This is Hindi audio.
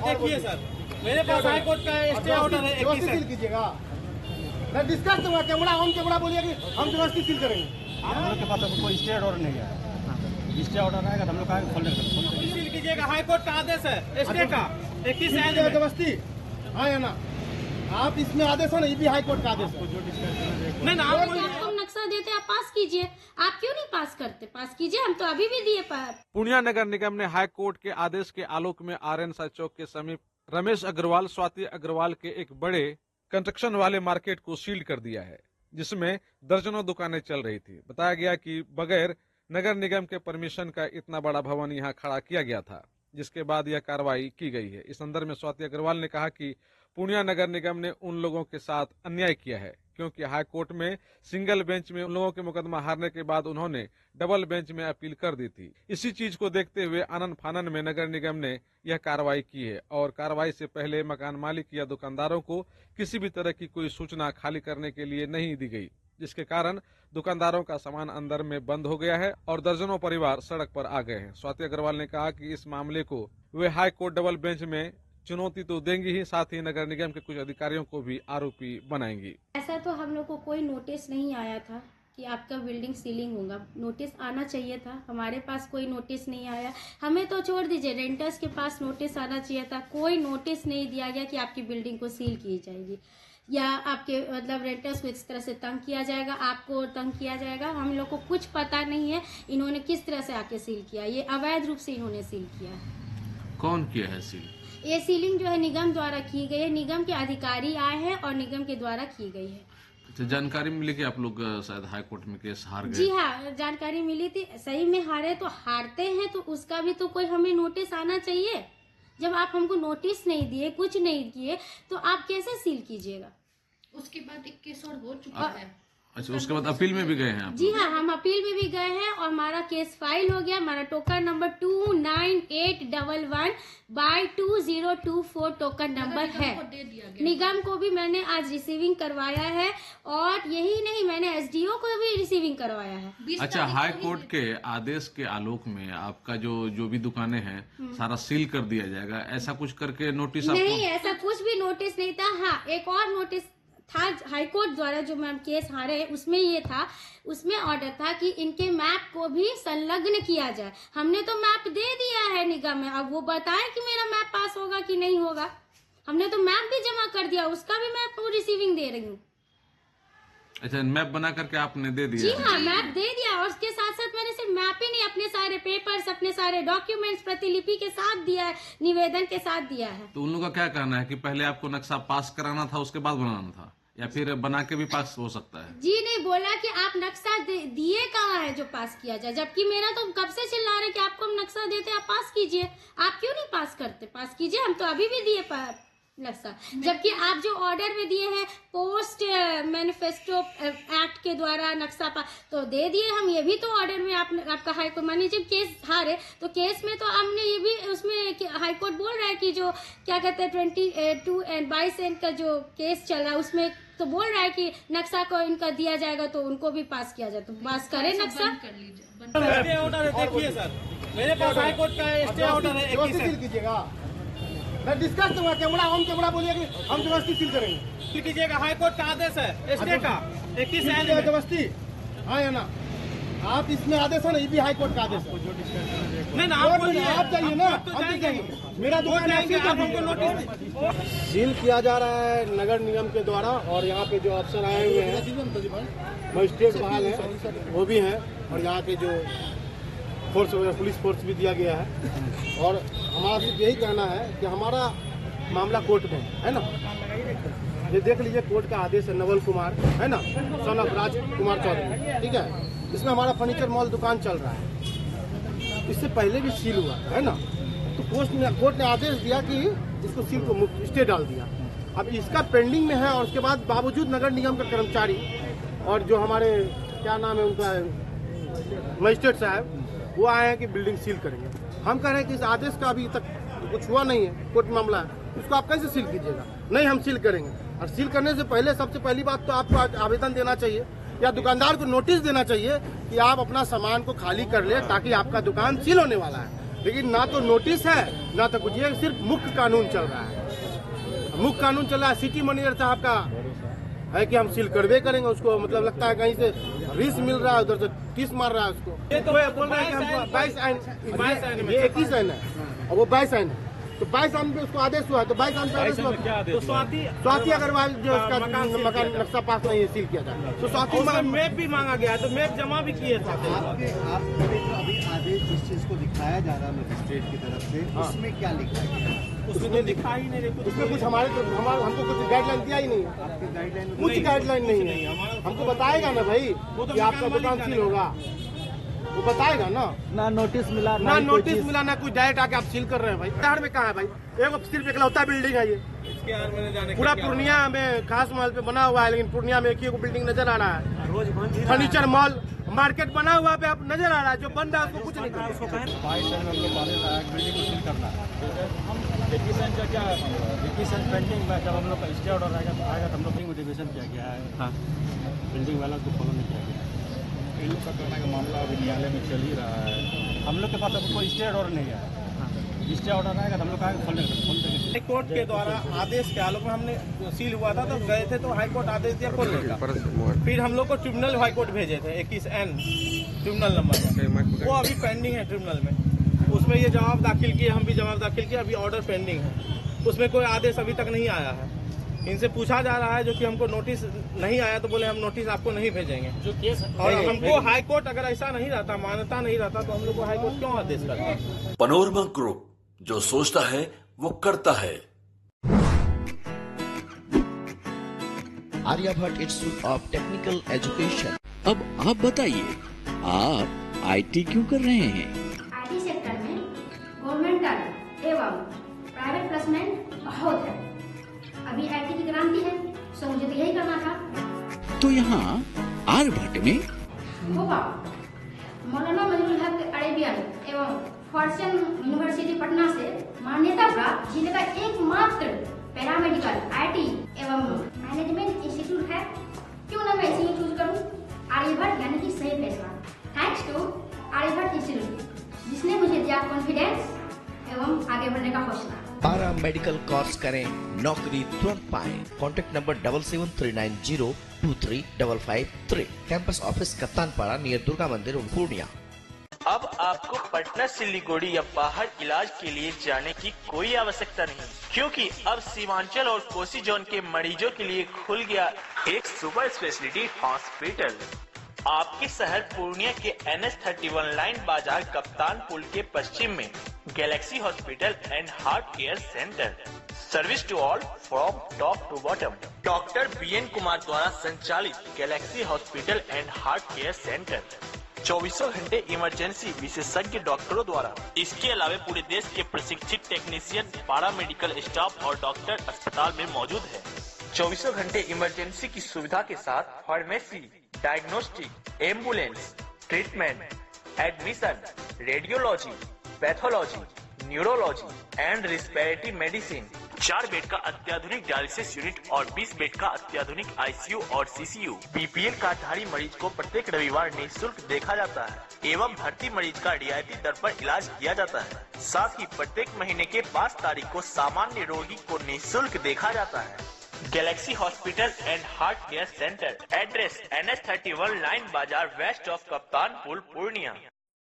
देखिए सर, मेरे पास हाई कोर्ट का स्टे ऑर्डर है। व्यवस्थित सील कीजिएगा। मैं डिस्कस दूंगा, कैमरा ऑन कैमरा बोलिए कि हम व्यवस्थित सील करेंगे। हम लोग के पास कोई स्टे ऑर्डर नहीं है। स्टे ऑर्डर आएगा तो हम लोग का खोलने सील कीजिएगा। हाई कोर्ट का आदेश है स्टे का 21 जबरदस्ती हाँ या ना, आप इसमें आदेश है ना, ये भी हाई कोर्ट का आदेश है। नहीं ना, आपको नक्शा देते आप पास कीजिए, आप क्यों नहीं पास करते? पास कीजिए, हम तो अभी भी दिए पास। पूर्णिया नगर निगम ने हाई कोर्ट के आदेश के आलोक में आर्यन साई चौक के समीप रमेश अग्रवाल, स्वाति अग्रवाल के एक बड़े कंस्ट्रक्शन वाले मार्केट को सील कर दिया है, जिसमें दर्जनों दुकानें चल रही थी। बताया गया कि बगैर नगर निगम के परमिशन का इतना बड़ा भवन यहां खड़ा किया गया था, जिसके बाद यह कार्रवाई की गई है। इस संदर्भ में स्वाति अग्रवाल ने कहा कि पूर्णिया नगर निगम ने उन लोगों के साथ अन्याय किया है, क्योंकि हाई कोर्ट में सिंगल बेंच में उन लोगों के मुकदमा हारने के बाद उन्होंने डबल बेंच में अपील कर दी थी। इसी चीज को देखते हुए आनन फानन में नगर निगम ने यह कार्रवाई की है और कार्रवाई से पहले मकान मालिक या दुकानदारों को किसी भी तरह की कोई सूचना खाली करने के लिए नहीं दी गई, जिसके कारण दुकानदारों का सामान अंदर में बंद हो गया है और दर्जनों परिवार सड़क पर आ गए हैं। स्वाति अग्रवाल ने कहा कि इस मामले को वे हाई कोर्ट डबल बेंच में चुनौती तो देंगी ही, साथ ही नगर निगम के कुछ अधिकारियों को भी आरोपी बनाएंगी। ऐसा तो हम लोग को कोई नोटिस नहीं आया था कि आपका बिल्डिंग सीलिंग होगा। नोटिस आना चाहिए था, हमारे पास कोई नोटिस नहीं आया। हमें तो छोड़ दीजिए, रेंटर्स के पास नोटिस आना चाहिए था। कोई नोटिस नहीं दिया गया कि आपकी बिल्डिंग को सील की जाएगी या आपके मतलब रेंटर्स को इस तरह से तंग किया जाएगा, आपको तंग किया जाएगा। हम लोग को कुछ पता नहीं है इन्होंने किस तरह से आके सील किया। ये अवैध रूप से इन्होंने सील किया है। कौन किया है सील? ये सीलिंग जो है निगम द्वारा की गई है, निगम के अधिकारी आए हैं और निगम के द्वारा की गई है। अच्छा, जानकारी मिली कि आप लोग शायद हाई कोर्ट में केस हार गए? जी हाँ, जानकारी मिली थी। सही में हारे तो हारते हैं तो उसका भी तो कोई हमें नोटिस आना चाहिए। जब आप हमको नोटिस नहीं दिए, कुछ नहीं किए, तो आप कैसे सील कीजिएगा? उसके बाद एक केस और हो चुका है। अच्छा, उसके बाद अपील में भी गए हैं आप? जी हाँ, हम अपील में भी गए हैं और हमारा केस फाइल हो गया। हमारा टोकन नंबर 29811/2024 टोकन नंबर है। निगम को भी मैंने आज रिसीविंग करवाया है और यही नहीं, मैंने एसडीओ को भी रिसीविंग करवाया है। अच्छा, हाई कोर्ट के आदेश के आलोक में आपका जो भी दुकानें हैं सारा सील कर दिया जाएगा, ऐसा कुछ करके नोटिस? नहीं, ऐसा कुछ भी नोटिस नहीं था। हाँ, एक और नोटिस था हाईकोर्ट द्वारा जो मैम केस हारे हैं, उसमें ये था, उसमें ऑर्डर था कि इनके मैप को भी संलग्न किया जाए। हमने तो मैप दे दिया है निगम में, अब वो बताए कि मेरा मैप पास होगा कि नहीं होगा। हमने तो मैप भी जमा कर दिया, उसका भी मैं आपको रिसीविंग दे रही हूँ। अच्छा, मैप बना करके आपने दे दिया? जी हाँ, मैप दे दिया और उसके साथ साथ मैंने सिर्फ मैप ही नहीं, अपने सारे पेपर्स, अपने सारे डॉक्यूमेंट्स प्रतिलिपि के साथ दिया है, निवेदन के साथ दिया है। तो उन लोगों का क्या कहना है कि पहले आपको नक्शा पास कराना था, उसके बाद बनाना था, या फिर बना के भी पास हो सकता है? जी नहीं, बोला कि आप नक्शा दिए कहाँ है जो पास किया जाए, जबकि मेरा तो कब से चिल्ला रहे कि आपको हम नक्शा देते, आप पास कीजिए। आप क्यों नहीं पास करते? पास कीजिए, हम तो अभी भी दिए नक्शा, जबकि आप जो ऑर्डर में दिए हैं पोस्ट मैनिफेस्टो एक्ट के द्वारा नक्शा तो दे दिए हम। ये भी तो ऑर्डर में आपका हाईकोर्ट, मान लीजिए केस हारे तो केस में तो हमने ये भी, उसमें हाईकोर्ट बोल रहा है कि जो क्या कहते हैं 22 का जो केस चल रहा है उसमें तो बोल रहा है कि नक्शा को इनका दिया जाएगा तो उनको भी पास किया जाए, तो पास करें नक्शा। स्टे ऑर्डर है। देखिए सर, मेरे पास हाई कोर्ट का स्टे ऑर्डर है। व्यवस्थित सील कीजिएगा। मैं डिस्कस दूंगा, कैमरा ऑन कैमरा बोलिए कि हम व्यवस्थित सील करेंगे। सील कीजिएगा। हाई कोर्ट का आदेश है स्टे का 21 जबरदस्ती हाँ या ना, आप इसमें आदेश है ना, ये भी हाई कोर्ट का आदेश है। नहीं ना, आप चाहिए ना, हम जाएंगे। मेरा दुकान हमको नोटिस सील किया जा रहा है नगर निगम के द्वारा और यहाँ पे जो अफसर आए हुए हैं, मजिस्ट्रेट बहाल है, वो भी हैं और यहाँ के जो फोर्स वगैरह पुलिस फोर्स भी दिया गया है। और हमारा सिर्फ यही कहना है कि हमारा मामला कोर्ट में है ना, ये देख लीजिए कोर्ट का आदेश है, नवल कुमार है ना, सन ऑफ राज कुमार चौधरी, ठीक है। इसमें हमारा फर्नीचर मॉल दुकान चल रहा है, इससे पहले भी सील हुआ है ना, तो कोर्ट ने आदेश दिया कि इसको सील को स्टे डाल दिया। अब इसका पेंडिंग में है और उसके बाद बावजूद नगर निगम का कर्मचारी और जो हमारे क्या नाम है उनका मजिस्ट्रेट साहब, वो आए हैं कि बिल्डिंग सील करेंगे। हम कह रहे हैं कि इस आदेश का अभी तक कुछ हुआ नहीं है, कोर्ट मामला है, इसको आप कैसे सील कीजिएगा? नहीं, हम सील करेंगे। और सील करने से पहले सबसे पहली बात तो आपको आवेदन देना चाहिए या दुकानदार को नोटिस देना चाहिए कि आप अपना सामान को खाली कर ले, ताकि आपका दुकान सील होने वाला है। लेकिन ना तो नोटिस है ना तो कुछ, ये सिर्फ मुख्य कानून चल रहा है। मुख्य कानून चल रहा है। सिटी मैनेजर साहब का है कि हम सील करवे करेंगे उसको, मतलब लगता है कहीं से रिस मिल रहा है, उधर से टीस मार रहा है उसको। ये तो बोल रहा है कि हमको 22 आइन, ये 21 आइन है और वो 22 आइन है, तो 22 आइन पे उसको आदेश हुआ है, तो 22 आइन पे आदेश हुआ तो स्वाति अग्रवाल जो उसका मकान नक्शा पास नहीं है, सील किया जाए। तो स्वाति मैप भी मांगा गया है, तो मैप जमा भी किए थे। अभी आदेश जिस चीज को दिखाया जा रहा है मजिस्ट्रेट की तरफ से, उसमें क्या लिखा गया है? उसमें तो दिखा ही नहीं, उसमें कुछ हमको कुछ गाइडलाइन दिया ही नहीं है। आपकी गाइडलाइन कुछ गाइडलाइन नहीं है। हमको बताएगा ना भाई कि आपका दुकान सील होगा, वो बताएगा ना। ना नोटिस मिला ना नोटिस मिला, ना कुछ डायरेक्ट आके आप सील कर रहे हैं भाई। शहर में कहाँ है भाई? एक सिर्फ इकलौता बिल्डिंग है ये, पूरा पूर्णिया में खास महल पे बना हुआ है, लेकिन पूर्णिया में एक ही बिल्डिंग नजर आ रहा है। फर्नीचर मॉल मार्केट बना हुआ पे आप नजर आ रहा है, जो बन रहा है उसको कुछ नहीं करना। 22 हम लोग कॉलेज आया, बिल्डिंग को सील करना है। डिवीजन का क्या है, डिवीजन पेंडिंग में, जब हम लोग का स्टे ऑर्डर आएगा तो हम लोग डिवीजन किया गया है। हाँ, बिल्डिंग वाला को फॉलो नहीं किया गया। इन लोग का करने का मामला अभी न्यायालय में चल ही रहा है। हम लोग के पास अभी कोई स्टे ऑर्डर नहीं है। स्टे ऑर्डर आएगा तो हम लोग आएगा खोल देंगे। हाई कोर्ट के द्वारा आदेश के आलोक में हमने सील हुआ था, तो गए थे तो हाई कोर्ट आदेश दिया खोलने का। फिर हम लोग को ट्रिब्यूनल हाई कोर्ट भेजे थे 21N ट्रिब्यूनल नंबर, वो अभी पेंडिंग है ट्रिब्यूनल में। उसमें ये जवाब दाखिल किए, हम भी जवाब दाखिल किए, अभी ऑर्डर पेंडिंग है। उसमें कोई आदेश अभी तक नहीं आया है। इनसे पूछा जा रहा है जो कि हमको नोटिस नहीं आया, तो बोले हम नोटिस आपको नहीं भेजेंगे। जो केस और हमको हाई कोर्ट अगर ऐसा नहीं रहता, मान्यता नहीं रहता, तो हम लोग को हाई कोर्ट क्यों आदेश करता? पनोरमा ग्रुप, जो सोचता है वो करता है। Aryabhatta institute of technical education. अब आप बताइए, आप आईटी क्यों कर रहे हैं? आईटी सेक्टर में गवर्नमेंटल एवं प्राइवेट प्लेसमेंट बहुत है। अभी आईटी की क्रांति है, सो मुझे तो यही करना था। तो यहाँ आर्यभट्ट में होगा मौलाना मजरूल हक अरेबियन एवं फॉर्चून यूनिवर्सिटी पटना से मान्यता प्राप्त जिले का एकमात्र पैरामेडिकल आईटी एवं मैनेजमेंट इंस्टीट्यूट है। क्यों ना मैं इसी को चूज करूं? आर्यभट्ट यानी कि सही फैसला। थैंक्स टू आर्यभट्ट इंस्टीट्यूट, जिसने मुझे दिया कॉन्फिडेंस एवं आगे बढ़ने का हौसला। पारा मेडिकल कोर्स करें, नौकरी तुरंत पाएं। Contact number 7739023553। Campus office Kaptanpara near Durga मंदिर पूर्णिया। अब आपको पटना सिलीगुड़ी या बाहर इलाज के लिए जाने की कोई आवश्यकता नहीं, क्योंकि अब सीमांचल और कोसी जोन के मरीजों के लिए खुल गया एक सुपर स्पेशलिटी हॉस्पिटल। आपके शहर पूर्णिया के NH31 लाइन बाजार कप्तान पुल के पश्चिम में Galaxy hospital and heart care centre. Service to all from top to bottom. Doctor BN Kumar द्वारा संचालित Galaxy hospital and heart care centre 24 घंटे इमरजेंसी विशेषज्ञ डॉक्टरों द्वारा। इसके अलावा पूरे देश के प्रशिक्षित टेक्नीशियन, पारा मेडिकल स्टाफ और डॉक्टर अस्पताल में मौजूद है। 24 घंटे इमरजेंसी की सुविधा के साथ pharmacy, diagnostic, ambulance, treatment, admission, radiology, pathology, neurology and respiratory medicine. 4 bed का अत्याधुनिक डायलिसिस यूनिट और 20 बेड का अत्याधुनिक ICU और CCU। BPL कार्डधारी मरीज को प्रत्येक रविवार निःशुल्क देखा जाता है एवं भर्ती मरीज का रियायती दर पर इलाज किया जाता है। साथ ही प्रत्येक महीने के 5 तारीख को सामान्य रोगी को निःशुल्क देखा जाता है। Galaxy hospital and heart care centre, address NH31 line बाजार वेस्ट ऑफ कप्तान पुल पूर्णिया।